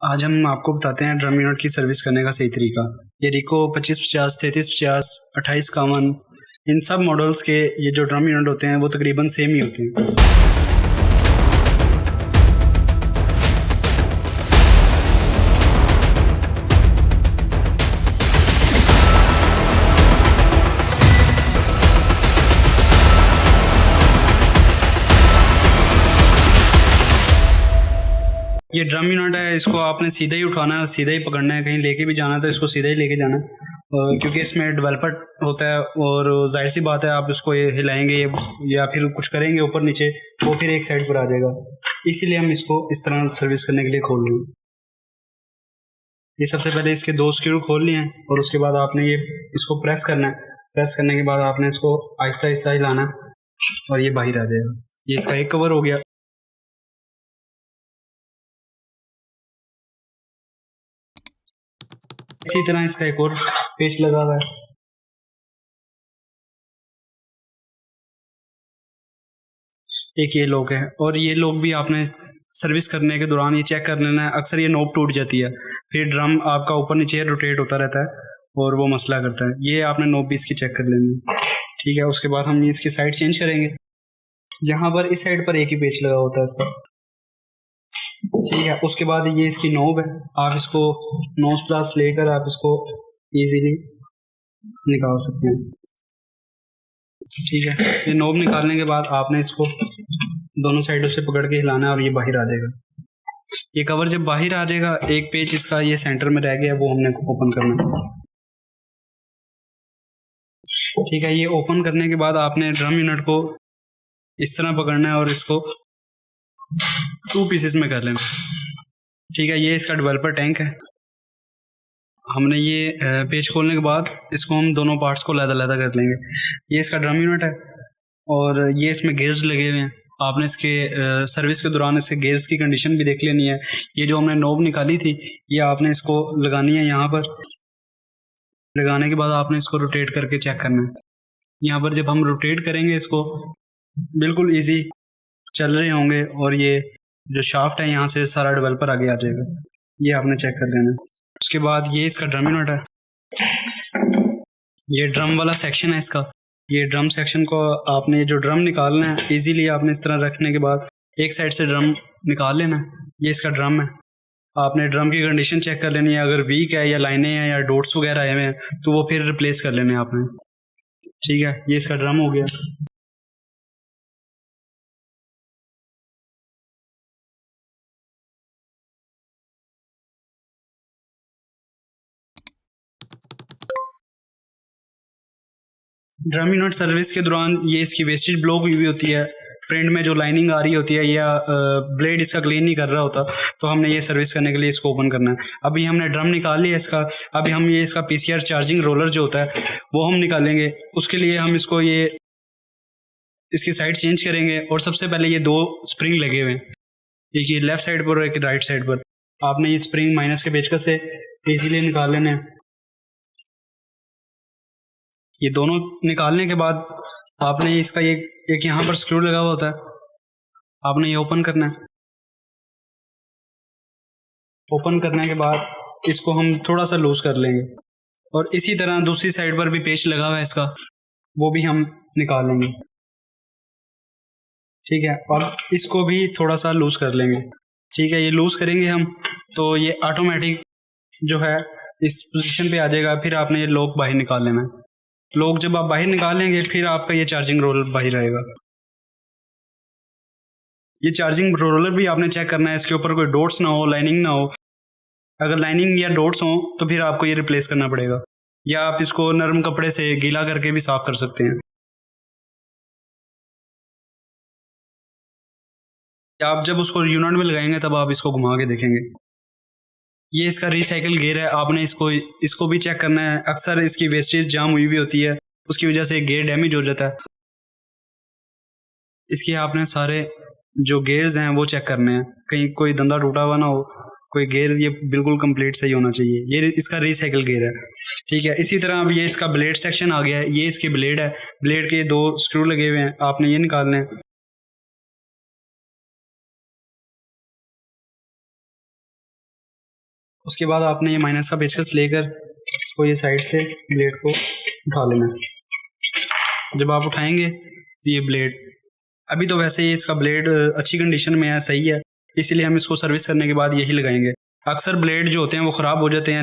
आज हम आपको बताते हैं ड्रम यूनिट की सर्विस करने का सही तरीका। ये रिको 2550, 3350, 2851 इन सब मॉडल्स के ये जो ड्रम यूनिट होते हैं वो तकरीबन सेम ही होते हैं। ये ड्रम यूनिट है, इसको आपने सीधा ही उठाना है, सीधा ही पकड़ना है। कहीं लेके भी जाना है तो इसको सीधा ही लेके जाना है, क्योंकि इसमें डेवलपर होता है और जाहिर सी बात है आप इसको ये हिलाएंगे या फिर कुछ करेंगे ऊपर नीचे वो फिर एक साइड पर आ जाएगा। इसीलिए हम इसको इस तरह सर्विस करने के लिए खोल रहे हैं। ये सबसे पहले इसके 2 स्क्रू खोल लिए हैं और उसके बाद आपने ये इसको प्रेस करना है। प्रेस करने के बाद आपने इसको आहिस्ता आहिस्ता हिलाना है और ये बाहर आ जाएगा। ये इसका एक कवर हो गया। इसी तरह इसका एक और पेच लगा हुआ है। एक ये लॉक है और ये लॉक भी आपने सर्विस करने के दौरान ये चेक कर लेना है। अक्सर ये नोब टूट जाती है, फिर ड्रम आपका ऊपर नीचे रोटेट होता रहता है और वो मसला करता है। ये आपने नोब भी इसकी चेक कर लेनी है, ठीक है। उसके बाद हम इसकी साइड चेंज करेंगे। यहाँ पर इस साइड पर एक ही पेच लगा होता है इसका, ठीक है। उसके बाद ये इसकी नोब है, आप इसको नोज प्लस लेकर आप इसको इजीली निकाल सकते हैं, ठीक है। ये नोब निकालने के बाद आपने इसको दोनों साइडों से पकड़ के हिलाना है और ये बाहर आ जाएगा। ये कवर जब बाहर आ जाएगा, एक पेच इसका ये सेंटर में रह गया, वो हमने ओपन करना है, ठीक है। ये ओपन करने के बाद आपने ड्रम यूनिट को इस तरह पकड़ना है और इसको 2 पीसेस में कर लेना, ठीक है। ये इसका डेवलपर टैंक है। हमने ये पेज खोलने के बाद इसको हम दोनों पार्ट्स को लहदा कर लेंगे। ये इसका ड्रम यूनिट है और ये इसमें गेयर्स लगे हुए हैं। आपने इसके सर्विस के दौरान इसके गेयर्स की कंडीशन भी देख लेनी है। ये जो हमने नोब निकाली थी ये आपने इसको लगानी है। यहाँ पर लगाने के बाद आपने इसको रोटेट करके चेक करना है। यहाँ पर जब हम रोटेट करेंगे इसको बिल्कुल ईजी चल रहे होंगे और ये जो शाफ्ट है यहाँ से सारा डेवलपर आगे आ जाएगा। ये आपने चेक कर लेना। उसके बाद ये इसका ड्रम यूनिट है, ये ड्रम वाला सेक्शन है इसका। ये ड्रम सेक्शन को आपने जो ड्रम निकालना है इजीली आपने इस तरह रखने के बाद एक साइड से ड्रम निकाल लेना है। ये इसका ड्रम है। आपने ड्रम की कंडीशन चेक कर लेनी है, अगर वीक है या लाइनें हैं या डॉट्स वगैरह आए हुए हैं तो वो फिर रिप्लेस कर लेने आपने, ठीक है। ये इसका ड्रम हो गया। ड्रम यूनिट सर्विस के दौरान ये इसकी वेस्टेज ब्लॉक हुई हुई होती है, प्रिंट में जो लाइनिंग आ रही होती है या ब्लेड इसका क्लीन नहीं कर रहा होता, तो हमने ये सर्विस करने के लिए इसको ओपन करना है। अभी हमने ड्रम निकाल लिया इसका। अभी हम ये इसका पीसीआर चार्जिंग रोलर जो होता है वो हम निकालेंगे। उसके लिए हम इसको ये इसकी साइड चेंज करेंगे और सबसे पहले ये 2 स्प्रिंग लगे हुए हैं, एक ये लेफ्ट साइड पर और एक राइट साइड पर। आपने ये स्प्रिंग माइनस के पेचकस से इजीली निकाल लेने हैं। ये दोनों निकालने के बाद आपने इसका एक यहाँ पर स्क्रू लगा हुआ होता है, आपने ये ओपन करना है। ओपन करने के बाद इसको हम थोड़ा सा लूज कर लेंगे और इसी तरह दूसरी साइड पर भी पेच लगा हुआ है इसका, वो भी हम निकाल लेंगे, ठीक है। और इसको भी थोड़ा सा लूज कर लेंगे, ठीक है। ये लूज करेंगे हम तो ये ऑटोमेटिक जो है इस पोजीशन पे आ जाएगा। फिर आपने ये लॉक बाहर निकाल लेना है। लॉक जब आप बाहर निकालेंगे फिर आपका ये चार्जिंग रोलर बाहर आएगा। ये चार्जिंग रोलर भी आपने चेक करना है, इसके ऊपर कोई डॉट्स ना हो, लाइनिंग ना हो। अगर लाइनिंग या डॉट्स हो तो फिर आपको ये रिप्लेस करना पड़ेगा, या आप इसको नरम कपड़े से गीला करके भी साफ कर सकते हैं। या आप जब उसको यूनिट में लगाएंगे तब आप इसको घुमा के देखेंगे। ये इसका रिसाइकिल गियर है, आपने इसको भी चेक करना है। अक्सर इसकी वेस्टेज जाम हुई भी होती है, उसकी वजह से गियर डैमेज हो जाता है। इसके आपने सारे जो गियर्स हैं वो चेक करने हैं, कहीं कोई धंधा टूटा हुआ ना हो, कोई गियर ये बिल्कुल कंप्लीट सही होना चाहिए। ये इसका रिसाइकिल गियर है, ठीक है। इसी तरह अब ये इसका ब्लेड सेक्शन आ गया है। ये इसकी ब्लेड है, ब्लेड के 2 स्क्रू लगे हुए हैं, आपने ये निकालने हैं। उसके बाद आपने ये माइनस का पेचकस लेकर इसको ये साइड से ब्लेड को उठा लेना है। जब आप उठाएंगे तो ये ब्लेड, अभी तो वैसे ही इसका ब्लेड अच्छी कंडीशन में है, सही है, इसीलिए हम इसको सर्विस करने के बाद यही लगाएंगे। अक्सर ब्लेड जो होते हैं वो ख़राब हो जाते हैं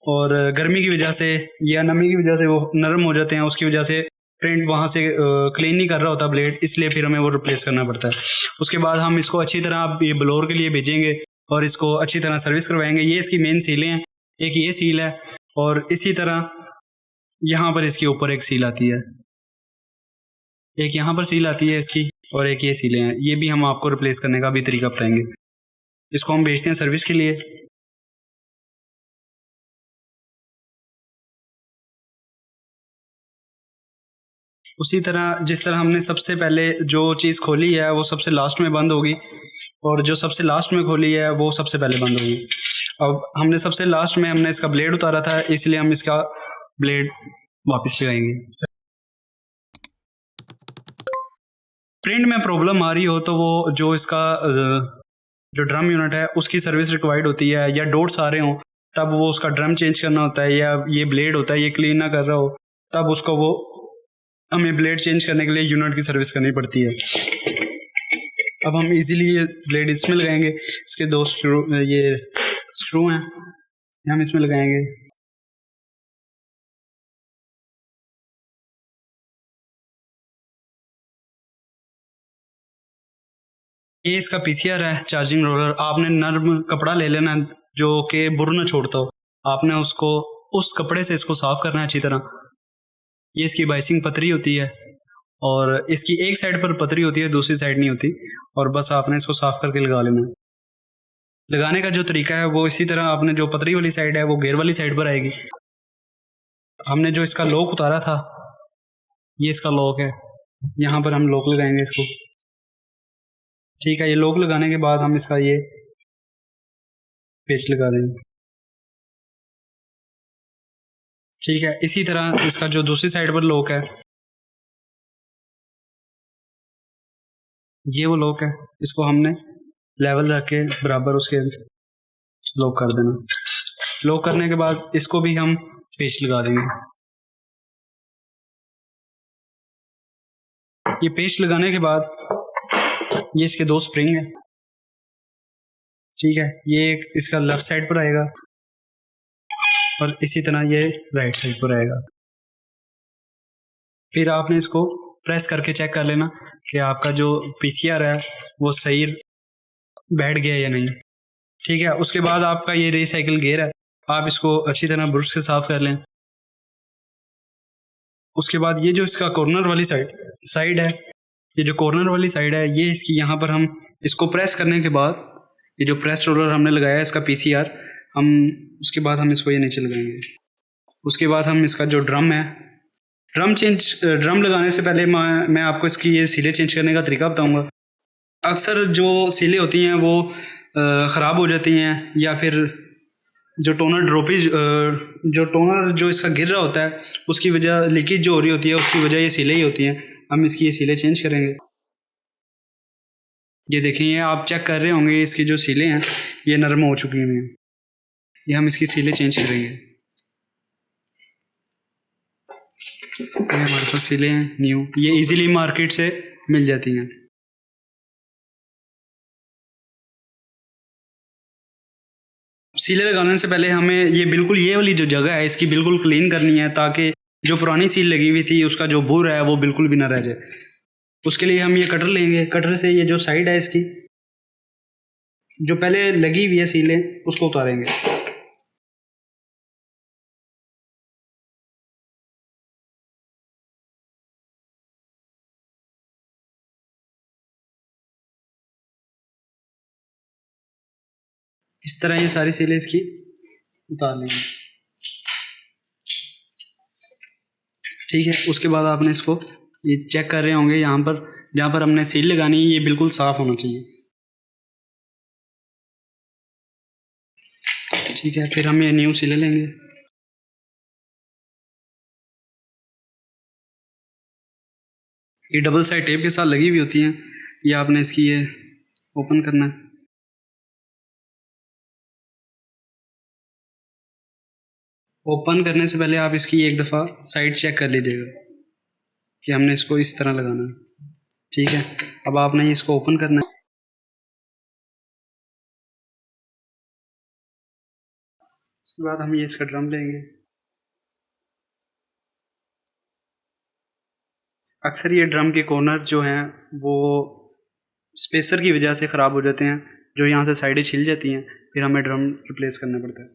और गर्मी की वजह से या नमी की वजह से वो नरम हो जाते हैं, उसकी वजह से प्रिंट वहाँ से क्लीन नहीं कर रहा होता ब्लेड, इसलिए फिर हमें वो रिप्लेस करना पड़ता है। उसके बाद हम इसको अच्छी तरह ये ब्लोअर के लिए भेजेंगे और इसको अच्छी तरह सर्विस करवाएंगे। ये इसकी मेन सीलें हैं, एक ये सील है और इसी तरह यहाँ पर इसके ऊपर एक सील आती है, एक यहाँ पर सील आती है इसकी और एक ये सीलें हैं। ये भी हम आपको रिप्लेस करने का भी तरीका बताएंगे। इसको हम भेजते हैं सर्विस के लिए। उसी तरह जिस तरह हमने सबसे पहले जो चीज़ खोली है वो सबसे लास्ट में बंद होगी और जो सबसे लास्ट में खोली है वो सबसे पहले बंद होगी। अब हमने सबसे लास्ट में हमने इसका ब्लेड उतारा था, इसलिए हम इसका ब्लेड वापस लगाएंगे। प्रिंट में प्रॉब्लम आ रही हो तो वो जो इसका जो ड्रम यूनिट है उसकी सर्विस रिक्वायर्ड होती है, या डॉट्स आ रहे हो तब वो उसका ड्रम चेंज करना होता है, या ये ब्लेड होता है ये क्लीन ना कर रहा हो तब उसको वो हमें ब्लेड चेंज करने के लिए यूनिट की सर्विस करनी पड़ती है। अब हम इजीली ये ब्लेड इसमें लगाएंगे। इसके दो स्क्रू हैं, हम इसमें लगाएंगे। ये इसका पीसीआर है, चार्जिंग रोलर। आपने नर्म कपड़ा ले लेना जो कि बुर न छोड़ता हो, आपने उसको उस कपड़े से इसको साफ करना है अच्छी तरह। ये इसकी बाइसिंग पतरी होती है और इसकी एक साइड पर पतरी होती है, दूसरी साइड नहीं होती, और बस आपने इसको साफ करके लगा लेना है। लगाने का जो तरीका है वो इसी तरह, आपने जो पतरी वाली साइड है वो गेयर वाली साइड पर आएगी। हमने जो इसका लॉक उतारा था ये इसका लॉक है, यहाँ पर हम लॉक लगाएंगे इसको। ठीक है, ये लॉक लगाने के बाद हम इसका ये पेच लगा देंगे। ठीक है, इसी तरह इसका जो दूसरी साइड पर लॉक है ये वो लॉक है, इसको हमने लेवल रख के बराबर उसके लॉक कर देना। लॉक करने के बाद इसको भी हम पेच लगा देंगे। ये पेच लगाने के बाद ये इसके दो स्प्रिंग है। ठीक है, ये इसका लेफ्ट साइड पर आएगा और इसी तरह ये राइट साइड पर आएगा। फिर आपने इसको प्रेस करके चेक कर लेना कि आपका जो पीसीआर है वो सही बैठ गया या नहीं। ठीक है, उसके बाद आपका ये रिसाइकिल गियर है, आप इसको अच्छी तरह ब्रश से साफ कर लें। उसके बाद ये जो इसका कॉर्नर वाली साइड है, ये जो कॉर्नर वाली साइड है ये इसकी, यहाँ पर हम इसको प्रेस करने के बाद ये जो प्रेस रोलर हमने लगाया है इसका पीसीआर, हम उसके बाद हम इसको ये नीचे लगाएंगे। उसके बाद हम इसका जो ड्रम है, ड्रम लगाने से पहले मैं आपको इसकी ये सीलें चेंज करने का तरीका बताऊंगा। अक्सर जो सीलें होती हैं वो ख़राब हो जाती हैं, या फिर जो टोनर जो इसका गिर रहा होता है उसकी वजह, लीकेज जो हो रही होती है उसकी वजह ये सीलें ही होती हैं। हम इसकी ये सीलें चेंज करेंगे। ये देखें, ये आप चेक कर रहे होंगे इसकी जो सीलें हैं ये नरम हो चुकी हैं। ये हम इसकी सीलें चेंज करेंगे। ये हमारे पास सीलें हैं न्यू, ये इजीली मार्केट से मिल जाती हैं। सीलें लगाने से पहले हमें ये बिल्कुल ये वाली जो जगह है इसकी बिल्कुल क्लीन करनी है, ताकि जो पुरानी सील लगी हुई थी उसका जो बुर है वो बिल्कुल भी ना रह जाए। उसके लिए हम ये कटर लेंगे, कटर से ये जो साइड है इसकी जो पहले लगी हुई है सीलें उसको उतारेंगे। इस तरह ये सारी सीलें इसकी उतार लेंगे। ठीक है, उसके बाद आपने इसको ये चेक कर रहे होंगे, यहाँ पर जहाँ पर हमने सील लगानी है ये बिल्कुल साफ़ होना चाहिए। ठीक है, फिर हम ये न्यू सीलें लेंगे। ये डबल साइड टेप के साथ लगी हुई होती हैं, ये आपने इसकी ये ओपन करना है। ओपन करने से पहले आप इसकी एक दफ़ा साइड चेक कर लीजिएगा कि हमने इसको इस तरह लगाना है। ठीक है, अब आपने इसको ओपन करना है। उसके बाद हम ये इसका ड्रम लेंगे। अक्सर ये ड्रम के कॉर्नर जो हैं वो स्पेसर की वजह से ख़राब हो जाते हैं, जो यहाँ से साइडें छिल जाती हैं, फिर हमें ड्रम रिप्लेस करना पड़ता है।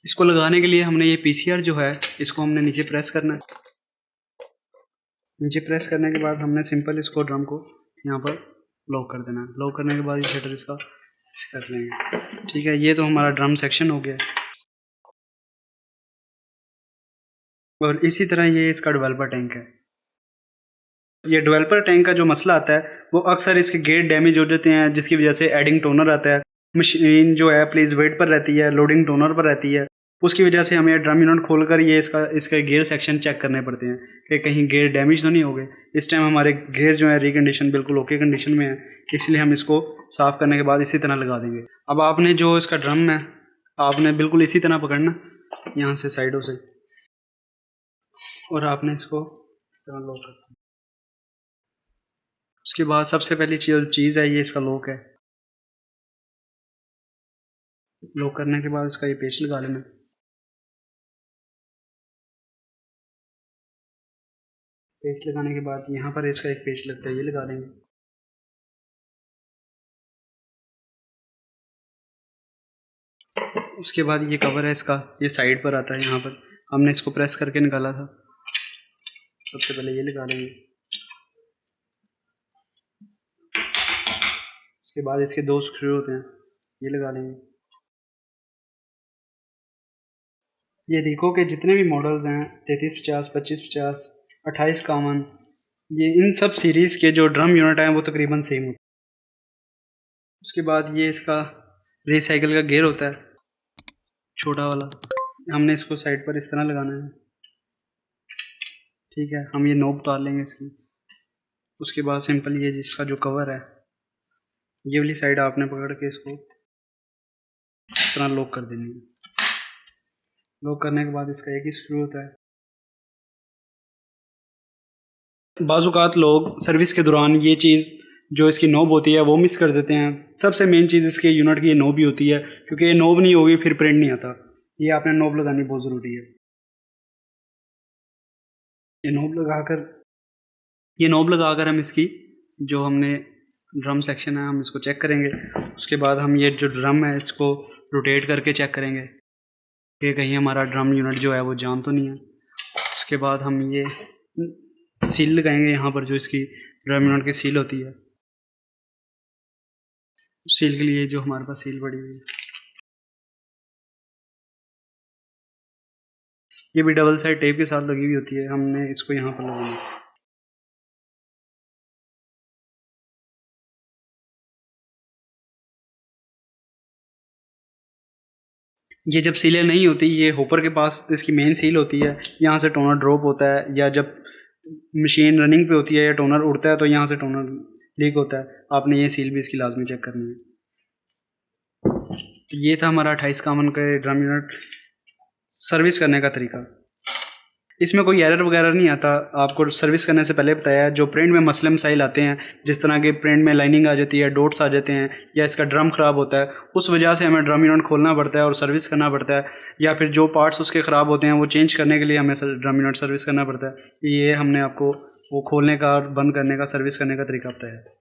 इसको लगाने के लिए हमने ये पीसीआर जो है इसको हमने नीचे प्रेस करना है। नीचे प्रेस करने के बाद हमने सिंपल इसको ड्रम को यहाँ पर लॉक कर देना है। लॉक करने के बाद ये शटर इसका कर लेंगे। ठीक है, ये तो हमारा ड्रम सेक्शन हो गया है। और इसी तरह ये इसका डेवलपर टैंक है। ये डेवलपर टैंक का जो मसला आता है वो अक्सर इसके गेट डैमेज हो जाते हैं, जिसकी वजह से एडिंग टोनर आता है। मशीन जो है प्लीज़ वेट पर रहती है, लोडिंग टोनर पर रहती है। उसकी वजह से हमें ड्रम यूनिट खोलकर ये इसका गियर सेक्शन चेक करने पड़ते हैं कि कहीं गियर डैमेज तो नहीं हो गए। इस टाइम हमारे गियर जो है रिकंडीशन बिल्कुल ओके कंडीशन में है, इसलिए हम इसको साफ़ करने के बाद इसी तरह लगा देंगे। अब आपने जो इसका ड्रम है आपने बिल्कुल इसी तरह पकड़ना, यहाँ से साइडों से, और आपने इसको इस तरह लॉक कर देना। उसके बाद सबसे पहली चीज़ है ये इसका लॉक है। लॉक करने के बाद इसका ये पेच लगा लेना। पेच लगाने के बाद यहाँ पर इसका एक पेच लगता है, ये लगा लेंगे। उसके बाद ये कवर है इसका, ये साइड पर आता है, यहाँ पर हमने इसको प्रेस करके निकाला था। सबसे पहले ये लगा लेंगे। उसके बाद इसके 2 स्क्रू होते हैं, ये लगा लेंगे। ये देखो कि जितने भी मॉडल्स हैं 3350, 2550, 2851, ये इन सब सीरीज़ के जो ड्रम यूनिट हैं वो तकरीबन सेम होते हैं। उसके बाद ये इसका रिसाइकिल का गियर होता है छोटा वाला, हमने इसको साइड पर इस तरह लगाना है। ठीक है, हम ये नोब उतार लेंगे इसकी। उसके बाद सिंपल ये जिसका जो कवर है ये वाली साइड आपने पकड़ के इसको इस तरह लॉक कर देनी है। लॉक करने के बाद इसका एक ही स्क्रू होता है। बाज़-औक़ात लोग सर्विस के दौरान ये चीज़ जो इसकी नोब होती है वो मिस कर देते हैं। सबसे मेन चीज़ इसके यूनिट की ये नोब ही होती है, क्योंकि ये नोब नहीं होगी फिर प्रिंट नहीं आता। ये आपने नोब लगानी बहुत ज़रूरी है। ये नोब लगाकर हम इसकी जो हमने ड्रम सेक्शन है हम इसको चेक करेंगे। उसके बाद हम ये जो ड्रम है इसको रोटेट करके चेक करेंगे कि कहीं हमारा ड्रम यूनिट जो है वो जाम तो नहीं है। उसके बाद हम ये सील लगाएंगे यहाँ पर, जो इसकी ड्रम यूनिट की सील होती है। सील के लिए जो हमारे पास सील पड़ी हुई है, ये भी डबल साइड टेप के साथ लगी हुई होती है, हमने इसको यहाँ पर लगाना है। ये जब सीलें नहीं होती, ये होपर के पास इसकी मेन सील होती है, यहाँ से टोनर ड्रॉप होता है, या जब मशीन रनिंग पे होती है या टोनर उड़ता है तो यहाँ से टोनर लीक होता है। आपने ये सील भी इसकी लाजमी चेक करनी है। तो ये था हमारा 2851 का ड्रम यूनिट सर्विस करने का तरीका। इसमें कोई एरर वगैरह नहीं आता, आपको सर्विस करने से पहले बताया है। जो प्रिंट में मसले मसाइल आते हैं, जिस तरह के प्रिंट में लाइनिंग आ जाती है, डॉट्स आ जाते हैं, या इसका ड्रम ख़राब होता है, उस वजह से हमें ड्रम यूनिट खोलना पड़ता है और सर्विस करना पड़ता है, या फिर जो पार्ट्स उसके ख़राब होते हैं वो चेंज करने के लिए हमें ड्रम यूनिट सर्विस करना पड़ता है। ये हमने आपको वो खोलने का और बंद करने का, सर्विस करने का तरीका बताया है।